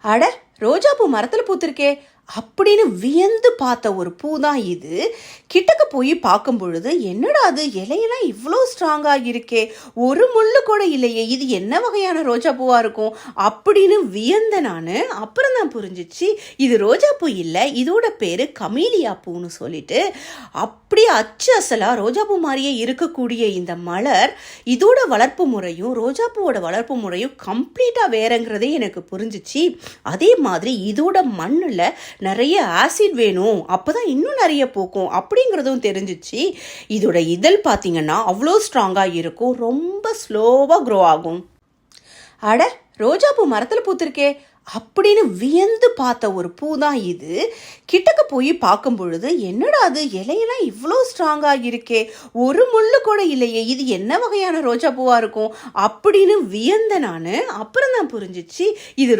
அட, ரோஜாப்பூ மரத்துல பூத்திருக்கே அப்படின்னு வியந்து பார்த்த ஒரு பூ தான் இது. கிட்டக்க போய் பார்க்கும் பொழுது, என்னடா அது இலையெல்லாம் இவ்வளோ ஸ்ட்ராங்கா இருக்கே, ஒரு முள்ளு கூட இல்லையே, இது என்ன வகையான ரோஜா பூவா இருக்கும் அப்படின்னு வியந்த நான். அப்புறம் தான் புரிஞ்சிச்சு, இது ரோஜா பூ இல்லை, இதோட பேரு கமீலியா பூன்னு சொல்லிட்டு. அப்படியே அச்சு அசலா ரோஜா பூ மாதிரியே இருக்கக்கூடிய இந்த மலர், இதோட வளர்ப்பு முறையும் ரோஜா பூவோட வளர்ப்பு முறையும் கம்ப்ளீட்டா வேறங்கிறதே எனக்கு புரிஞ்சிச்சு. அதே மாதிரி இதோட மண்ணில் நிறைய ஆசிட் வேணும், அப்போதான் இன்னும் நிறைய பூக்கும் அப்படிங்கிறதும் தெரிஞ்சிச்சு. இதோட இதழ் பார்த்தீங்கன்னா அவ்வளோ ஸ்ட்ராங்காக இருக்கும், ரொம்ப ஸ்லோவாக க்ரோ ஆகும். அட, ரோஜாப்பூ மரத்தில் பூத்திருக்கே அப்படின்னு வியந்து பார்த்த ஒரு பூ தான் இது. கிட்டக்க போய் பார்க்கும் பொழுது, என்னடா அது இலையெல்லாம் இவ்வளோ ஸ்ட்ராங்கா இருக்கே, ஒரு முள்ளு கூட இல்லையே, இது என்ன வகையான ரோஜா பூவா இருக்கும் அப்படின்னு வியந்த நான். அப்புறம் தான் புரிஞ்சிச்சு, இது